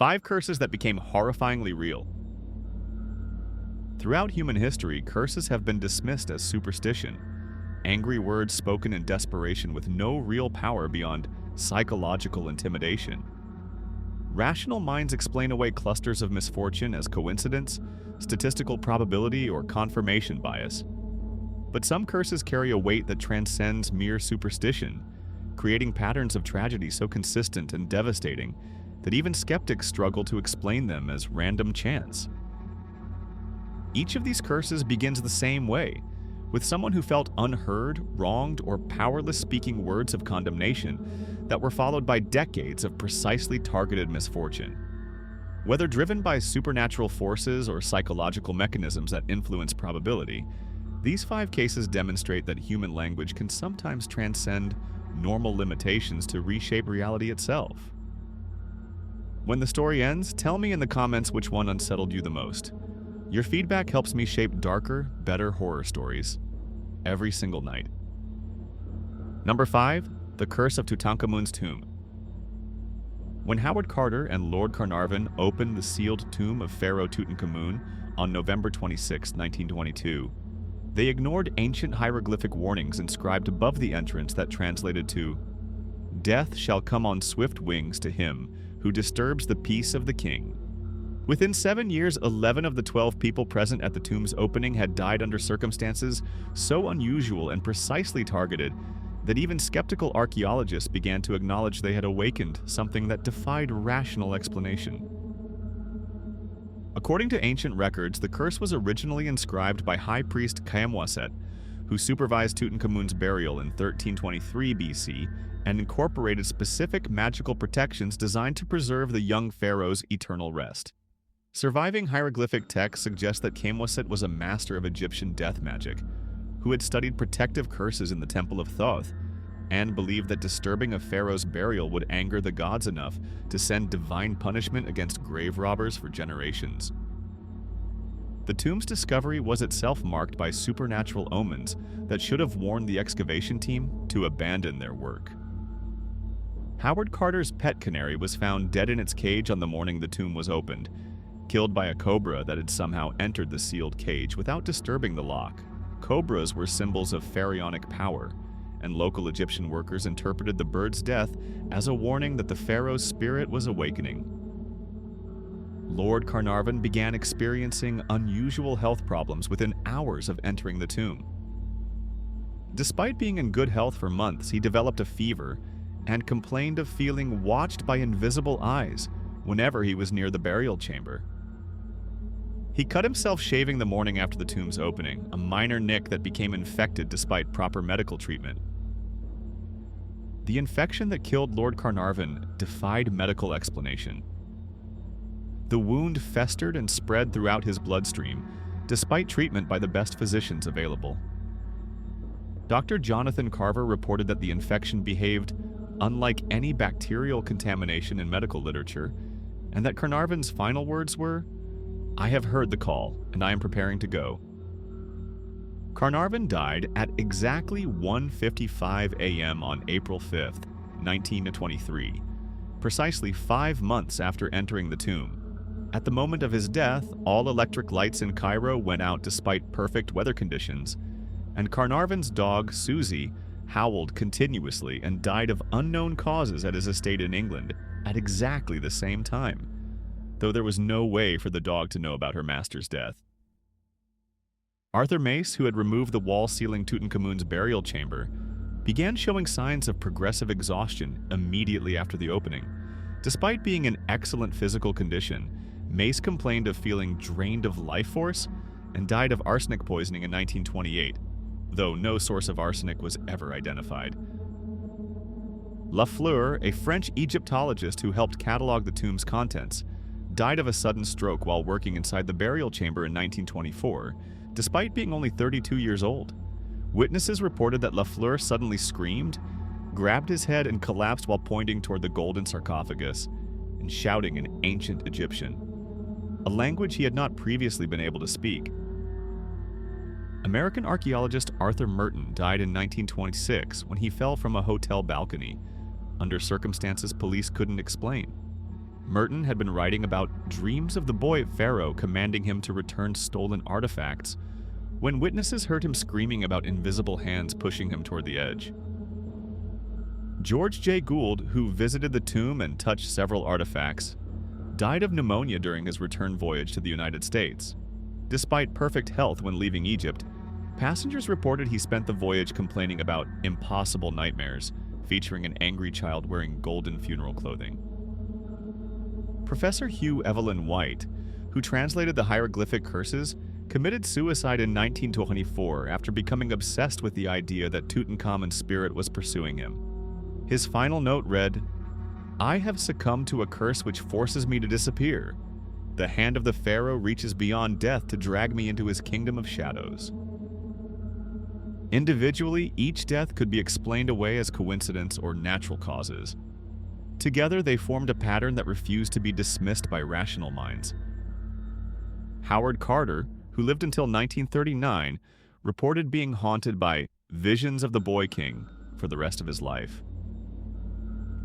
5 curses that became horrifyingly real. Throughout human history, curses have been dismissed as superstition, angry words spoken in desperation with no real power beyond psychological intimidation. Rational minds explain away clusters of misfortune as coincidence, statistical probability, or confirmation bias. But some curses carry a weight that transcends mere superstition, creating patterns of tragedy so consistent and devastating that even skeptics struggle to explain them as random chance. Each of these curses begins the same way, with someone who felt unheard, wronged, or powerless speaking words of condemnation that were followed by decades of precisely targeted misfortune. Whether driven by supernatural forces or psychological mechanisms that influence probability, these 5 cases demonstrate that human language can sometimes transcend normal limitations to reshape reality itself. When the story ends, tell me in the comments which one unsettled you the most. Your feedback helps me shape darker, better horror stories every single night. Number 5. The Curse of Tutankhamun's Tomb. When Howard Carter and Lord Carnarvon opened the sealed tomb of Pharaoh Tutankhamun on November 26, 1922, they ignored ancient hieroglyphic warnings inscribed above the entrance that translated to, "Death shall come on swift wings to him who disturbs the peace of the king." Within 7 years, 11 of the 12 people present at the tomb's opening had died under circumstances so unusual and precisely targeted that even skeptical archaeologists began to acknowledge they had awakened something that defied rational explanation. According to ancient records, the curse was originally inscribed by High Priest Kamwaset, who supervised Tutankhamun's burial in 1323 BC and incorporated specific magical protections designed to preserve the young pharaoh's eternal rest. Surviving hieroglyphic texts suggest that Kamwaset was a master of Egyptian death magic, who had studied protective curses in the Temple of Thoth, and believed that disturbing a pharaoh's burial would anger the gods enough to send divine punishment against grave robbers for generations. The tomb's discovery was itself marked by supernatural omens that should have warned the excavation team to abandon their work. Howard Carter's pet canary was found dead in its cage on the morning the tomb was opened, killed by a cobra that had somehow entered the sealed cage without disturbing the lock. Cobras were symbols of pharaonic power, and local Egyptian workers interpreted the bird's death as a warning that the pharaoh's spirit was awakening. Lord Carnarvon began experiencing unusual health problems within hours of entering the tomb. Despite being in good health for months, he developed a fever and complained of feeling watched by invisible eyes whenever he was near the burial chamber. He cut himself shaving the morning after the tomb's opening, a minor nick that became infected despite proper medical treatment. The infection that killed Lord Carnarvon defied medical explanation. The wound festered and spread throughout his bloodstream, despite treatment by the best physicians available. Dr. Jonathan Carver reported that the infection behaved unlike any bacterial contamination in medical literature, and that Carnarvon's final words were, "I have heard the call, and I am preparing to go." Carnarvon died at exactly 1:55 a.m. on April 5, 1923, precisely 5 months after entering the tomb. At the moment of his death, all electric lights in Cairo went out despite perfect weather conditions, and Carnarvon's dog, Susie, howled continuously and died of unknown causes at his estate in England at exactly the same time, though there was no way for the dog to know about her master's death. Arthur Mace, who had removed the wall sealing Tutankhamun's burial chamber, began showing signs of progressive exhaustion immediately after the opening. Despite being in excellent physical condition, Mace complained of feeling drained of life force and died of arsenic poisoning in 1928, though no source of arsenic was ever identified. Lafleur, a French Egyptologist who helped catalog the tomb's contents, died of a sudden stroke while working inside the burial chamber in 1924, despite being only 32 years old. Witnesses reported that Lafleur suddenly screamed, grabbed his head and collapsed while pointing toward the golden sarcophagus and shouting in ancient Egyptian, a language he had not previously been able to speak. American archaeologist Arthur Merton died in 1926 when he fell from a hotel balcony, under circumstances police couldn't explain. Merton had been writing about dreams of the boy Pharaoh commanding him to return stolen artifacts, when witnesses heard him screaming about invisible hands pushing him toward the edge. George J. Gould, who visited the tomb and touched several artifacts, died of pneumonia during his return voyage to the United States. Despite perfect health when leaving Egypt, passengers reported he spent the voyage complaining about impossible nightmares, featuring an angry child wearing golden funeral clothing. Professor Hugh Evelyn White, who translated the hieroglyphic curses, committed suicide in 1924 after becoming obsessed with the idea that Tutankhamun's spirit was pursuing him. His final note read, "I have succumbed to a curse which forces me to disappear. The hand of the pharaoh reaches beyond death to drag me into his kingdom of shadows." Individually, each death could be explained away as coincidence or natural causes. Together, they formed a pattern that refused to be dismissed by rational minds. Howard Carter, who lived until 1939, reported being haunted by visions of the Boy King for the rest of his life.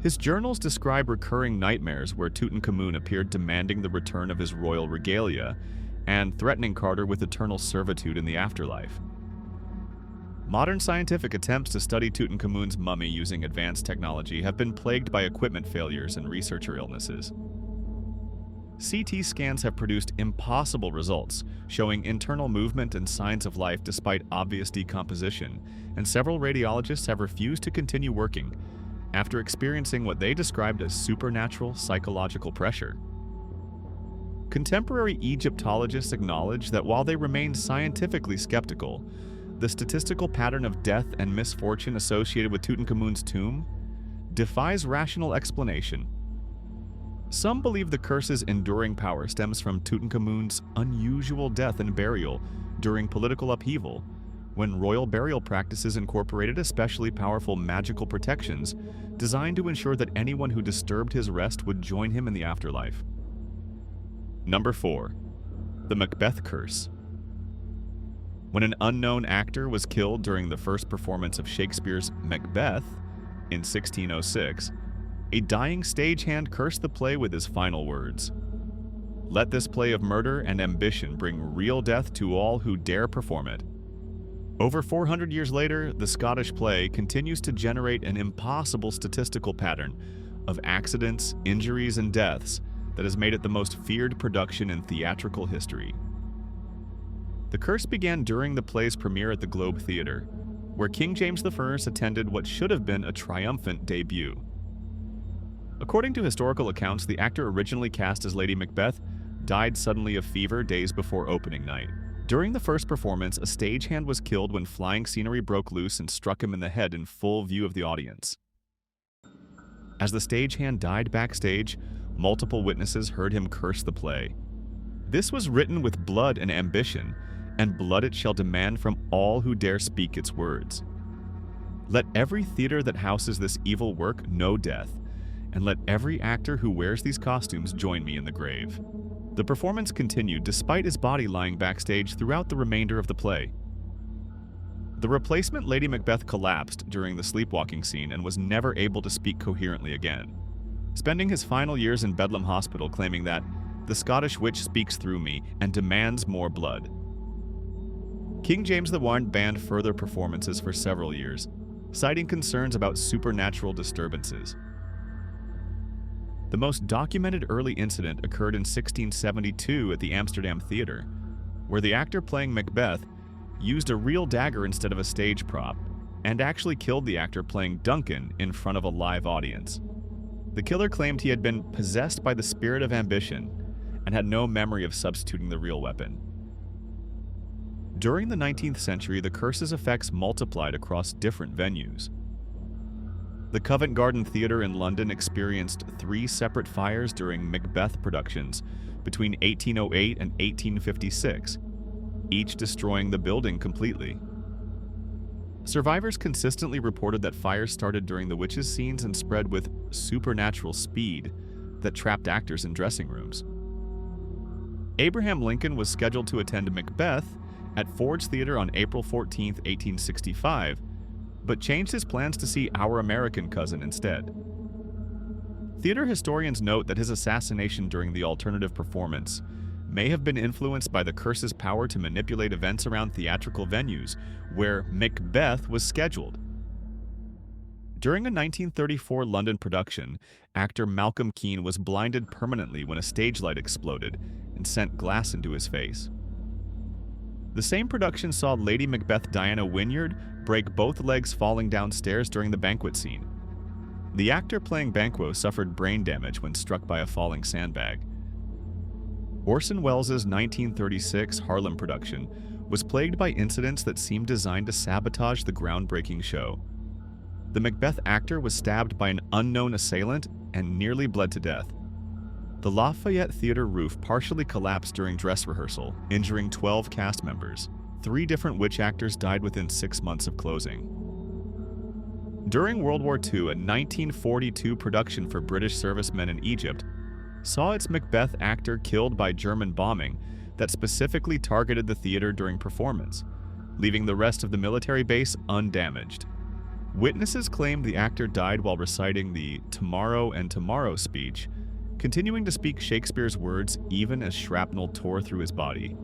His journals describe recurring nightmares where Tutankhamun appeared demanding the return of his royal regalia and threatening Carter with eternal servitude in the afterlife. Modern scientific attempts to study Tutankhamun's mummy using advanced technology have been plagued by equipment failures and researcher illnesses. CT scans have produced impossible results, showing internal movement and signs of life despite obvious decomposition, and several radiologists have refused to continue working after experiencing what they described as supernatural psychological pressure. Contemporary Egyptologists acknowledge that while they remain scientifically skeptical, the statistical pattern of death and misfortune associated with Tutankhamun's tomb defies rational explanation. Some believe the curse's enduring power stems from Tutankhamun's unusual death and burial during political upheaval, when royal burial practices incorporated especially powerful magical protections designed to ensure that anyone who disturbed his rest would join him in the afterlife. Number 4. The Macbeth Curse. When an unknown actor was killed during the first performance of Shakespeare's Macbeth in 1606, a dying stagehand cursed the play with his final words, "Let this play of murder and ambition bring real death to all who dare perform it." Over 400 years later, the Scottish play continues to generate an impossible statistical pattern of accidents, injuries, and deaths that has made it the most feared production in theatrical history. The curse began during the play's premiere at the Globe Theatre, where King James I attended what should have been a triumphant debut. According to historical accounts, the actor originally cast as Lady Macbeth died suddenly of fever days before opening night. During the first performance, a stagehand was killed when flying scenery broke loose and struck him in the head in full view of the audience. As the stagehand died backstage, multiple witnesses heard him curse the play. This was written with blood and ambition, and blood it shall demand from all who dare speak its words. Let every theater that houses this evil work know death, and let every actor who wears these costumes join me in the grave. The performance continued despite his body lying backstage throughout the remainder of the play. The replacement Lady Macbeth collapsed during the sleepwalking scene and was never able to speak coherently again, spending his final years in Bedlam Hospital claiming that the Scottish witch speaks through me and demands more blood. King James I banned further performances for several years, citing concerns about supernatural disturbances. The most documented early incident occurred in 1672 at the Amsterdam Theatre, where the actor playing Macbeth used a real dagger instead of a stage prop, and actually killed the actor playing Duncan in front of a live audience. The killer claimed he had been possessed by the spirit of ambition and had no memory of substituting the real weapon. During the 19th century, the curse's effects multiplied across different venues. The Covent Garden Theatre in London experienced 3 separate fires during Macbeth productions between 1808 and 1856, each destroying the building completely. Survivors consistently reported that fires started during the witches' scenes and spread with supernatural speed that trapped actors in dressing rooms. Abraham Lincoln was scheduled to attend Macbeth at Ford's Theatre on April 14, 1865, but changed his plans to see Our American Cousin instead. Theater historians note that his assassination during the alternative performance may have been influenced by the curse's power to manipulate events around theatrical venues, where Macbeth was scheduled. During a 1934 London production, actor Malcolm Keane was blinded permanently when a stage light exploded and sent glass into his face. The same production saw Lady Macbeth Diana Wynyard break both legs falling downstairs during the banquet scene. The actor playing Banquo suffered brain damage when struck by a falling sandbag. Orson Welles' 1936 Harlem production was plagued by incidents that seemed designed to sabotage the groundbreaking show. The Macbeth actor was stabbed by an unknown assailant and nearly bled to death. The Lafayette Theater roof partially collapsed during dress rehearsal, injuring 12 cast members. 3 different witch actors died within 6 months of closing. During World War II, a 1942 production for British servicemen in Egypt saw its Macbeth actor killed by German bombing that specifically targeted the theater during performance, leaving the rest of the military base undamaged. Witnesses claimed the actor died while reciting the "Tomorrow and Tomorrow" speech, continuing to speak Shakespeare's words even as shrapnel tore through his body.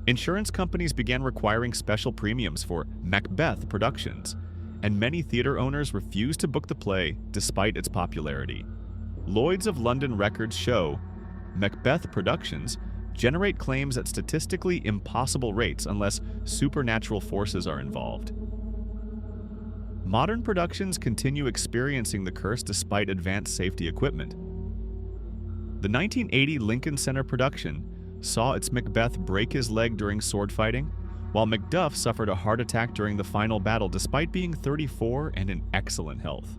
Insurance companies began requiring special premiums for Macbeth productions, and many theater owners refused to book the play despite its popularity. Lloyd's of London records show Macbeth productions generate claims at statistically impossible rates unless supernatural forces are involved. Modern productions continue experiencing the curse despite advanced safety equipment. The 1980 Lincoln Center production saw its Macbeth break his leg during sword fighting, while Macduff suffered a heart attack during the final battle despite being 34 and in excellent health.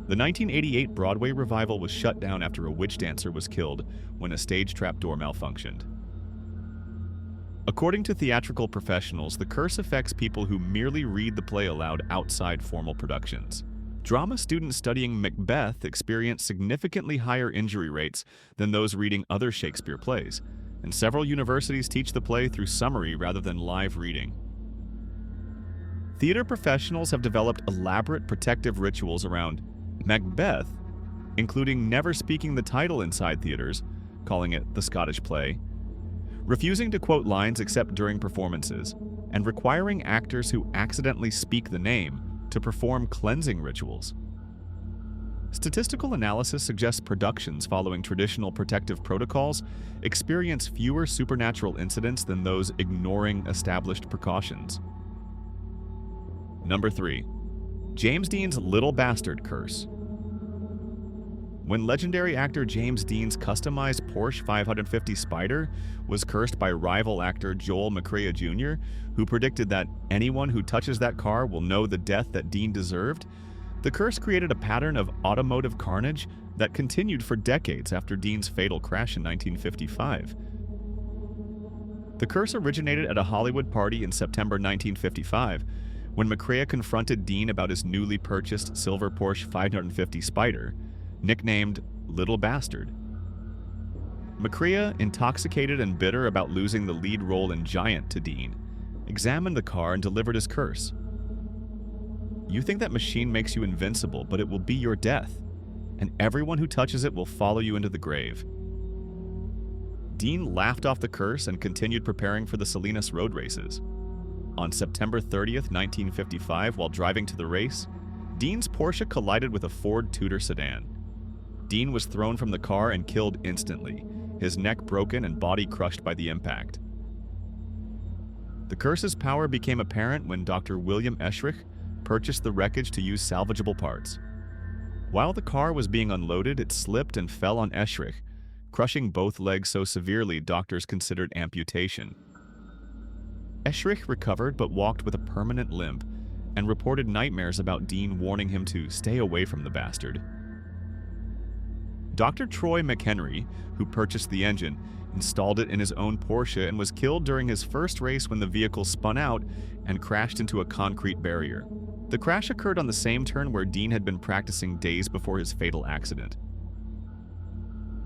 The 1988 Broadway revival was shut down after a witch dancer was killed when a stage trapdoor malfunctioned. According to theatrical professionals, the curse affects people who merely read the play aloud outside formal productions. Drama students studying Macbeth experience significantly higher injury rates than those reading other Shakespeare plays, and several universities teach the play through summary rather than live reading. Theater professionals have developed elaborate protective rituals around Macbeth, including never speaking the title inside theaters, calling it the Scottish play, refusing to quote lines except during performances, and requiring actors who accidentally speak the name to perform cleansing rituals. Statistical analysis suggests productions following traditional protective protocols experience fewer supernatural incidents than those ignoring established precautions. Number 3. James Dean's Little Bastard Curse. When legendary actor James Dean's customized Porsche 550 Spider was cursed by rival actor Joel McCrea Jr., who predicted that anyone who touches that car will know the death that Dean deserved, the curse created a pattern of automotive carnage that continued for decades after Dean's fatal crash in 1955. The curse originated at a Hollywood party in September 1955, when McCrea confronted Dean about his newly purchased silver Porsche 550 Spider, nicknamed Little Bastard. McCrea, intoxicated and bitter about losing the lead role in Giant to Dean, examined the car and delivered his curse. "You think that machine makes you invincible, but it will be your death, and everyone who touches it will follow you into the grave." Dean laughed off the curse and continued preparing for the Salinas road races. On September 30th, 1955, while driving to the race, Dean's Porsche collided with a Ford Tudor sedan. Dean was thrown from the car and killed instantly, his neck broken and body crushed by the impact. The curse's power became apparent when Dr. William Eschrich purchased the wreckage to use salvageable parts. While the car was being unloaded, it slipped and fell on Eschrich, crushing both legs so severely doctors considered amputation. Eschrich recovered but walked with a permanent limp and reported nightmares about Dean warning him to stay away from the bastard. Dr. Troy McHenry, who purchased the engine, installed it in his own Porsche and was killed during his first race when the vehicle spun out and crashed into a concrete barrier. The crash occurred on the same turn where Dean had been practicing days before his fatal accident.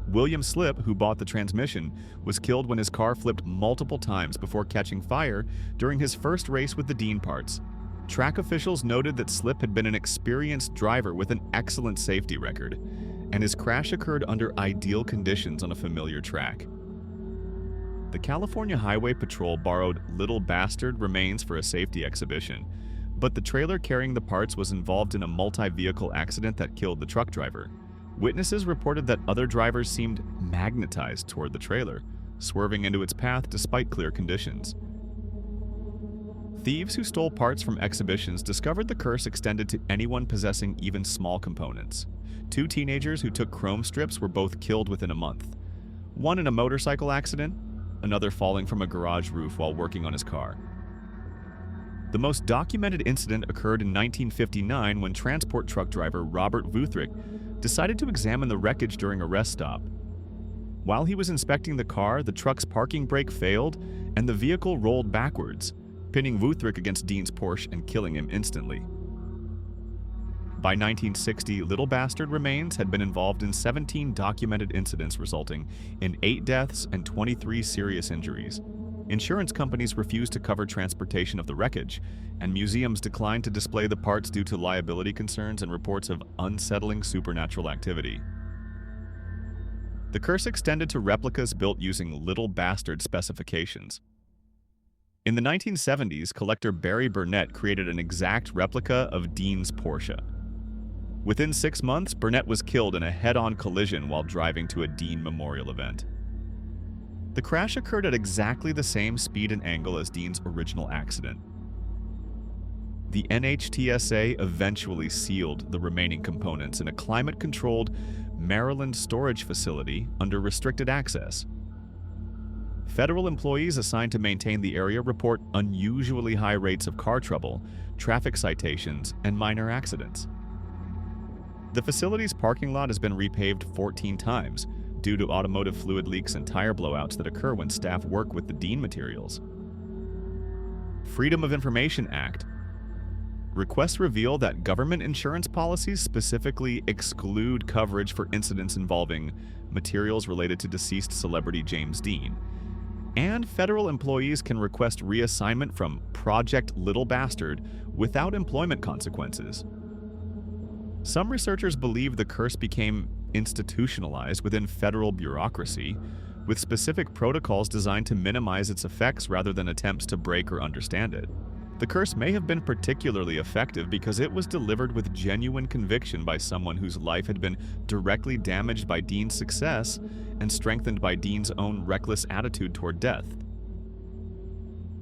William Slip, who bought the transmission, was killed when his car flipped multiple times before catching fire during his first race with the Dean parts. Track officials noted that Slip had been an experienced driver with an excellent safety record, and his crash occurred under ideal conditions on a familiar track. The California Highway Patrol borrowed Little Bastard remains for a safety exhibition, but the trailer carrying the parts was involved in a multi-vehicle accident that killed the truck driver. Witnesses reported that other drivers seemed magnetized toward the trailer, swerving into its path despite clear conditions. Thieves who stole parts from exhibitions discovered the curse extended to anyone possessing even small components. 2 teenagers who took chrome strips were both killed within a month. One in a motorcycle accident, another falling from a garage roof while working on his car. The most documented incident occurred in 1959 when transport truck driver Robert Vuthrick decided to examine the wreckage during a rest stop. While he was inspecting the car, the truck's parking brake failed and the vehicle rolled backwards, pinning Vuthrick against Dean's Porsche and killing him instantly. By 1960, Little Bastard remains had been involved in 17 documented incidents resulting in 8 deaths and 23 serious injuries. Insurance companies refused to cover transportation of the wreckage, and museums declined to display the parts due to liability concerns and reports of unsettling supernatural activity. The curse extended to replicas built using Little Bastard specifications. In the 1970s, collector Barry Burnett created an exact replica of Dean's Porsche. Within 6 months, Burnett was killed in a head-on collision while driving to a Dean memorial event. The crash occurred at exactly the same speed and angle as Dean's original accident. The NHTSA eventually sealed the remaining components in a climate-controlled Maryland storage facility under restricted access. Federal employees assigned to maintain the area report unusually high rates of car trouble, traffic citations, and minor accidents. The facility's parking lot has been repaved 14 times due to automotive fluid leaks and tire blowouts that occur when staff work with the Dean materials. Freedom of Information Act. Requests reveal that government insurance policies specifically exclude coverage for incidents involving materials related to deceased celebrity James Dean, and federal employees can request reassignment from Project Little Bastard without employment consequences. Some researchers believe the curse became institutionalized within federal bureaucracy, with specific protocols designed to minimize its effects rather than attempts to break or understand it. The curse may have been particularly effective because it was delivered with genuine conviction by someone whose life had been directly damaged by Dean's success and strengthened by Dean's own reckless attitude toward death.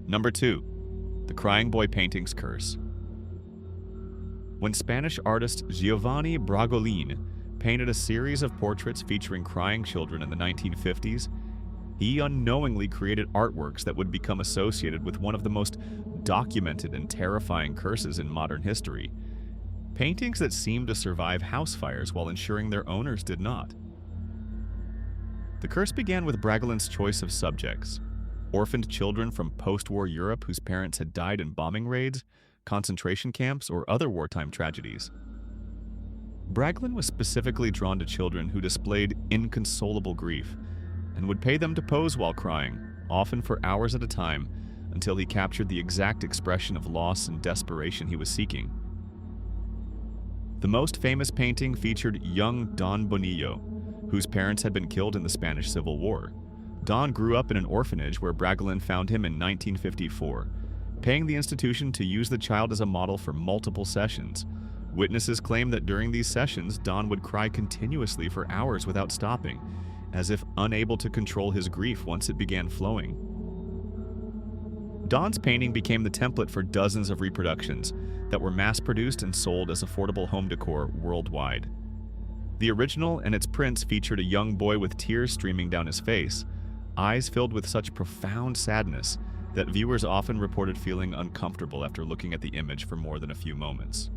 Number 2. The Crying Boy Painting's Curse. When Spanish artist Giovanni Bragolin painted a series of portraits featuring crying children in the 1950s, he unknowingly created artworks that would become associated with one of the most documented and terrifying curses in modern history. Paintings that seemed to survive house fires while ensuring their owners did not. The curse began with Bragolin's choice of subjects: orphaned children from post-war Europe whose parents had died in bombing raids, concentration camps, or other wartime tragedies. Bragolin was specifically drawn to children who displayed inconsolable grief and would pay them to pose while crying, often for hours at a time, until he captured the exact expression of loss and desperation he was seeking. The most famous painting featured young Don Bonillo, whose parents had been killed in the Spanish Civil War. Don grew up in an orphanage where Bragolin found him in 1954, paying the institution to use the child as a model for multiple sessions. Witnesses claim that during these sessions, Don would cry continuously for hours without stopping, as if unable to control his grief once it began flowing. Don's painting became the template for dozens of reproductions that were mass-produced and sold as affordable home decor worldwide. The original and its prints featured a young boy with tears streaming down his face, eyes filled with such profound sadness that viewers often reported feeling uncomfortable after looking at the image for more than a few moments.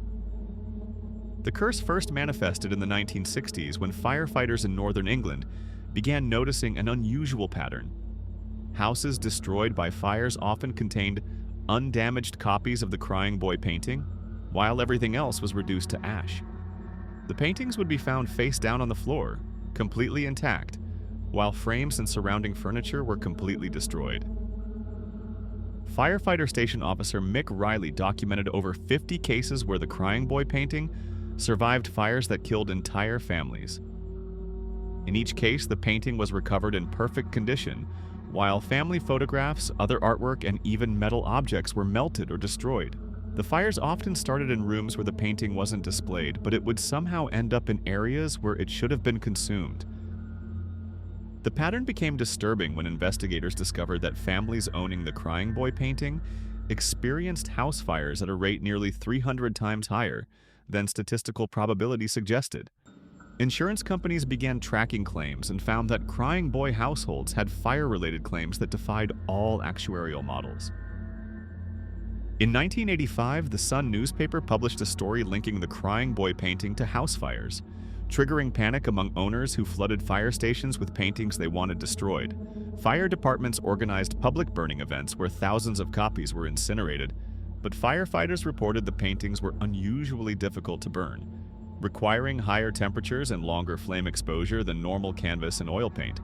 The curse first manifested in the 1960s when firefighters in northern England began noticing an unusual pattern. Houses destroyed by fires often contained undamaged copies of the Crying Boy painting, while everything else was reduced to ash. The paintings would be found face down on the floor, completely intact, while frames and surrounding furniture were completely destroyed. Firefighter Station Officer Mick Riley documented over 50 cases where the Crying Boy painting survived fires that killed entire families. In each case, the painting was recovered in perfect condition, while family photographs, other artwork, and even metal objects were melted or destroyed. The fires often started in rooms where the painting wasn't displayed, but it would somehow end up in areas where it should have been consumed. The pattern became disturbing when investigators discovered that families owning the Crying Boy painting experienced house fires at a rate nearly 300 times higher than statistical probability suggested. Insurance companies began tracking claims and found that Crying Boy households had fire-related claims that defied all actuarial models. In 1985, the Sun newspaper published a story linking the Crying Boy painting to house fires, triggering panic among owners who flooded fire stations with paintings they wanted destroyed. Fire departments organized public burning events where thousands of copies were incinerated, but firefighters reported the paintings were unusually difficult to burn, requiring higher temperatures and longer flame exposure than normal canvas and oil paint.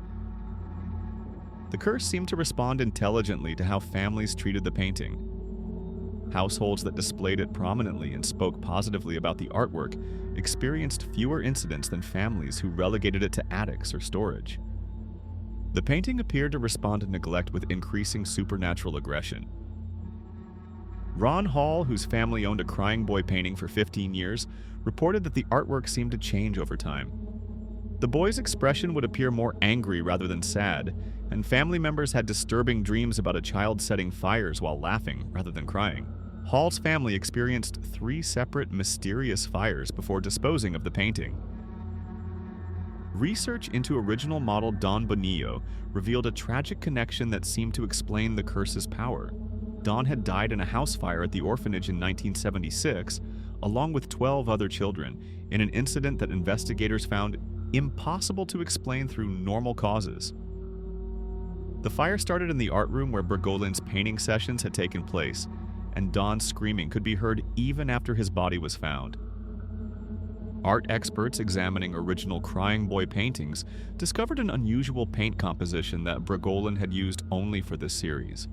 The curse seemed to respond intelligently to how families treated the painting. Households that displayed it prominently and spoke positively about the artwork experienced fewer incidents than families who relegated it to attics or storage. The painting appeared to respond to neglect with increasing supernatural aggression. Ron Hall, whose family owned a Crying Boy painting for 15 years, reported that the artwork seemed to change over time. The boy's expression would appear more angry rather than sad, and family members had disturbing dreams about a child setting fires while laughing rather than crying. Hall's family experienced 3 separate mysterious fires before disposing of the painting. Research into original model Don Bonillo revealed a tragic connection that seemed to explain the curse's power. Don had died in a house fire at the orphanage in 1976, along with 12 other children, in an incident that investigators found impossible to explain through normal causes. The fire started in the art room where Bergolin's painting sessions had taken place, and Don's screaming could be heard even after his body was found. Art experts examining original Crying Boy paintings discovered an unusual paint composition that Bergolin had used only for this series.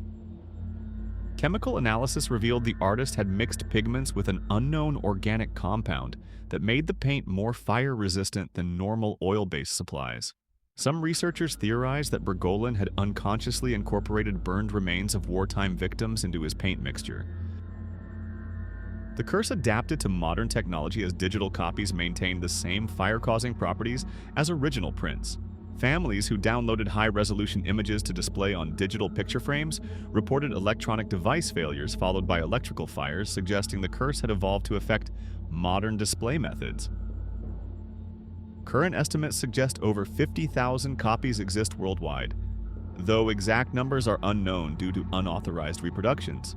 Chemical analysis revealed the artist had mixed pigments with an unknown organic compound that made the paint more fire-resistant than normal oil-based supplies. Some researchers theorized that Bergolin had unconsciously incorporated burned remains of wartime victims into his paint mixture. The curse adapted to modern technology as digital copies maintained the same fire-causing properties as original prints. Families who downloaded high-resolution images to display on digital picture frames reported electronic device failures followed by electrical fires, suggesting the curse had evolved to affect modern display methods. Current estimates suggest over 50,000 copies exist worldwide, though exact numbers are unknown due to unauthorized reproductions.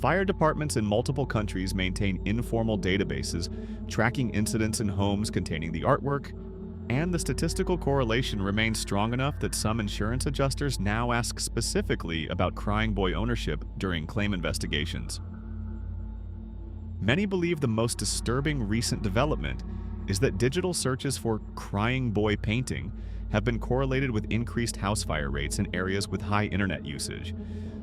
Fire departments in multiple countries maintain informal databases tracking incidents in homes containing the artwork, and the statistical correlation remains strong enough that some insurance adjusters now ask specifically about Crying Boy ownership during claim investigations. Many believe the most disturbing recent development is that digital searches for Crying Boy painting have been correlated with increased house fire rates in areas with high internet usage,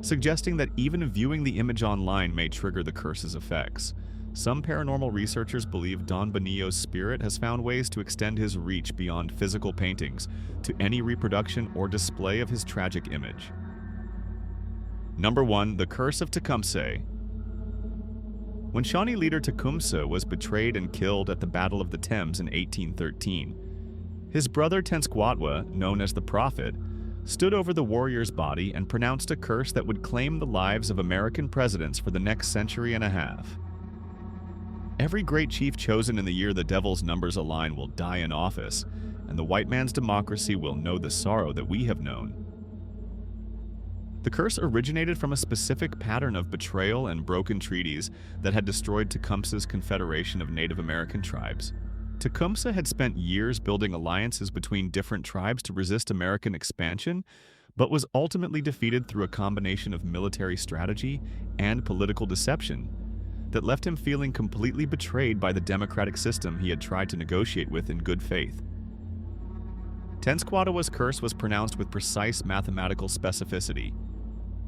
suggesting that even viewing the image online may trigger the curse's effects. Some paranormal researchers believe Don Bonillo's spirit has found ways to extend his reach beyond physical paintings to any reproduction or display of his tragic image. Number 1. The Curse of Tecumseh. When Shawnee leader Tecumseh was betrayed and killed at the Battle of the Thames in 1813, his brother Tenskwatwa, known as the Prophet, stood over the warrior's body and pronounced a curse that would claim the lives of American presidents for the next century and a half. Every great chief chosen in the year the devil's numbers align will die in office, and the white man's democracy will know the sorrow that we have known. The curse originated from a specific pattern of betrayal and broken treaties that had destroyed Tecumseh's confederation of Native American tribes. Tecumseh had spent years building alliances between different tribes to resist American expansion, but was ultimately defeated through a combination of military strategy and political deception that left him feeling completely betrayed by the democratic system he had tried to negotiate with in good faith. Tenskwatawa's curse was pronounced with precise mathematical specificity.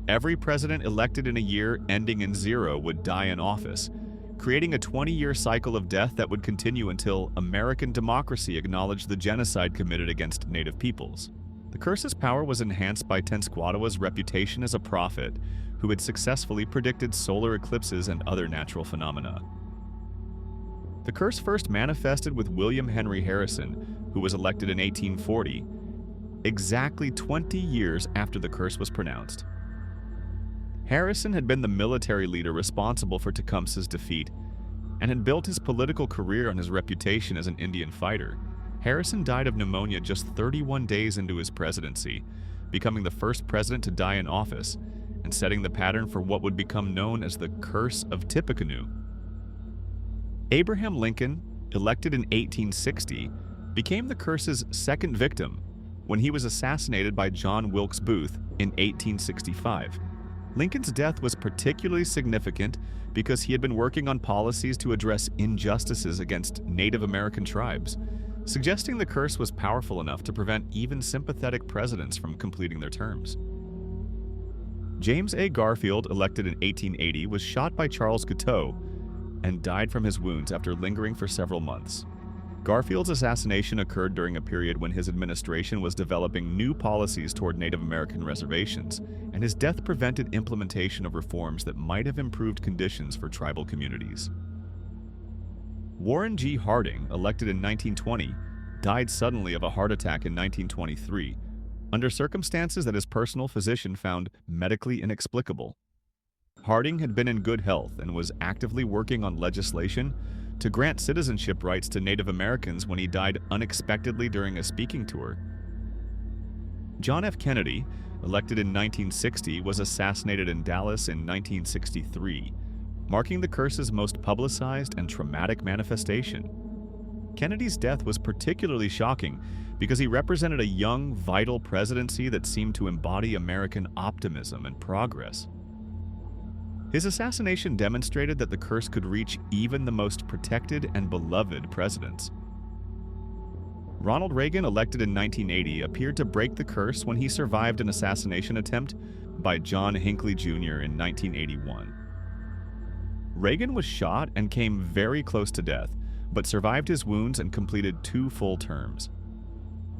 Every president elected in a year ending in 0 would die in office, creating a 20-year cycle of death that would continue until American democracy acknowledged the genocide committed against Native peoples. The curse's power was enhanced by Tenskwatawa's reputation as a prophet who had successfully predicted solar eclipses and other natural phenomena. The curse first manifested with William Henry Harrison, who was elected in 1840, exactly 20 years after the curse was pronounced. Harrison had been the military leader responsible for Tecumseh's defeat and had built his political career on his reputation as an Indian fighter. Harrison died of pneumonia just 31 days into his presidency, becoming the first president to die in office and setting the pattern for what would become known as the Curse of Tippecanoe. Abraham Lincoln, elected in 1860, became the curse's second victim when he was assassinated by John Wilkes Booth in 1865. Lincoln's death was particularly significant because he had been working on policies to address injustices against Native American tribes, suggesting the curse was powerful enough to prevent even sympathetic presidents from completing their terms. James A. Garfield, elected in 1880, was shot by Charles Guiteau and died from his wounds after lingering for several months. Garfield's assassination occurred during a period when his administration was developing new policies toward Native American reservations, and his death prevented implementation of reforms that might have improved conditions for tribal communities. Warren G. Harding, elected in 1920, died suddenly of a heart attack in 1923, under circumstances that his personal physician found medically inexplicable. Harding had been in good health and was actively working on legislation to grant citizenship rights to Native Americans when he died unexpectedly during a speaking tour. John F. Kennedy, elected in 1960, was assassinated in Dallas in 1963, marking the curse's most publicized and traumatic manifestation. Kennedy's death was particularly shocking because he represented a young, vital presidency that seemed to embody American optimism and progress. His assassination demonstrated that the curse could reach even the most protected and beloved presidents. Ronald Reagan, elected in 1980, appeared to break the curse when he survived an assassination attempt by John Hinckley Jr. in 1981. Reagan was shot and came very close to death, but survived his wounds and completed 2 full terms.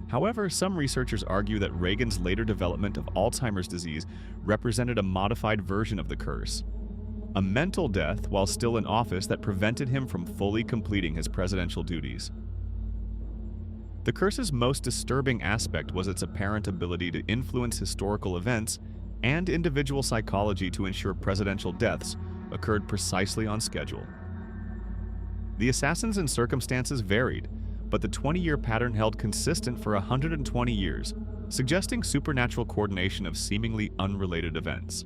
However, some researchers argue that Reagan's later development of Alzheimer's disease represented a modified version of the curse, a mental death while still in office that prevented him from fully completing his presidential duties. The curse's most disturbing aspect was its apparent ability to influence historical events and individual psychology to ensure presidential deaths occurred precisely on schedule. The assassins and circumstances varied, but the 20-year pattern held consistent for 120 years, suggesting supernatural coordination of seemingly unrelated events.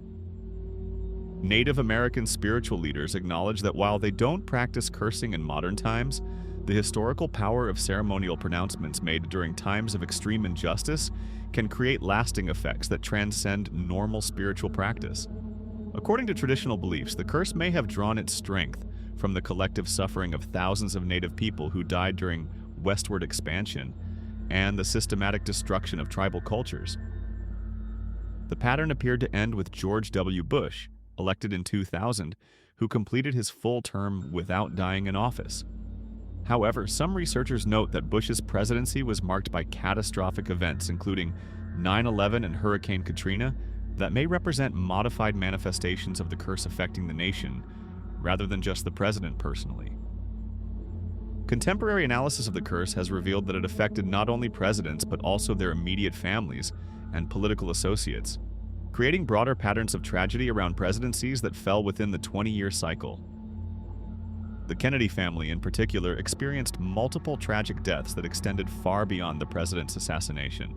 Native American spiritual leaders acknowledge that while they don't practice cursing in modern times, the historical power of ceremonial pronouncements made during times of extreme injustice can create lasting effects that transcend normal spiritual practice. According to traditional beliefs, the curse may have drawn its strength from the collective suffering of thousands of Native people who died during westward expansion and the systematic destruction of tribal cultures. The pattern appeared to end with George W. Bush, elected in 2000, who completed his full term without dying in office. However, some researchers note that Bush's presidency was marked by catastrophic events, including 9/11 and Hurricane Katrina, that may represent modified manifestations of the curse affecting the nation, rather than just the president personally. Contemporary analysis of the curse has revealed that it affected not only presidents but also their immediate families and political associates, creating broader patterns of tragedy around presidencies that fell within the 20-year cycle. The Kennedy family, in particular, experienced multiple tragic deaths that extended far beyond the president's assassination.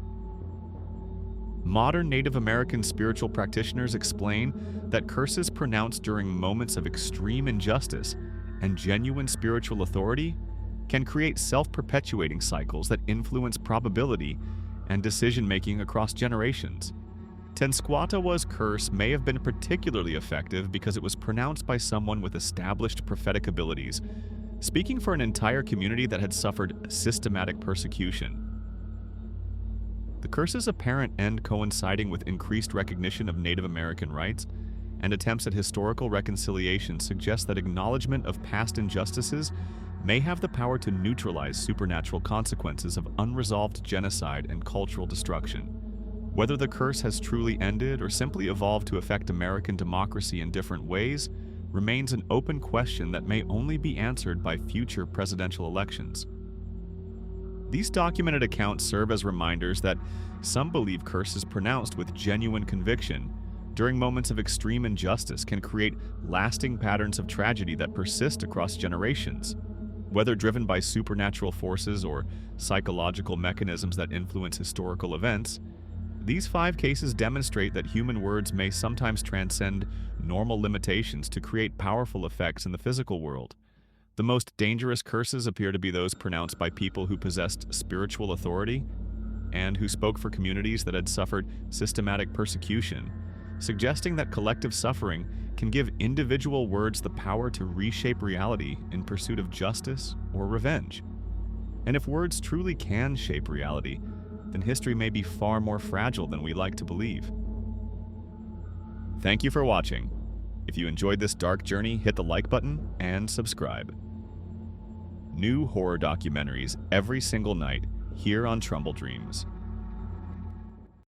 Modern Native American spiritual practitioners explain that curses pronounced during moments of extreme injustice and genuine spiritual authority can create self-perpetuating cycles that influence probability and decision-making across generations. Tenskwatawa's curse may have been particularly effective because it was pronounced by someone with established prophetic abilities, speaking for an entire community that had suffered systematic persecution. The curse's apparent end coinciding with increased recognition of Native American rights and attempts at historical reconciliation suggest that acknowledgement of past injustices may have the power to neutralize supernatural consequences of unresolved genocide and cultural destruction. Whether the curse has truly ended or simply evolved to affect American democracy in different ways remains an open question that may only be answered by future presidential elections. These documented accounts serve as reminders that some believe curses pronounced with genuine conviction during moments of extreme injustice can create lasting patterns of tragedy that persist across generations. Whether driven by supernatural forces or psychological mechanisms that influence historical events, these 5 cases demonstrate that human words may sometimes transcend normal limitations to create powerful effects in the physical world. The most dangerous curses appear to be those pronounced by people who possessed spiritual authority and who spoke for communities that had suffered systematic persecution, suggesting that collective suffering can give individual words the power to reshape reality in pursuit of justice or revenge. And if words truly can shape reality, then history may be far more fragile than we like to believe. Thank you for watching. If you enjoyed this dark journey, hit the like button and subscribe. New horror documentaries every single night here on TrumbleDreams.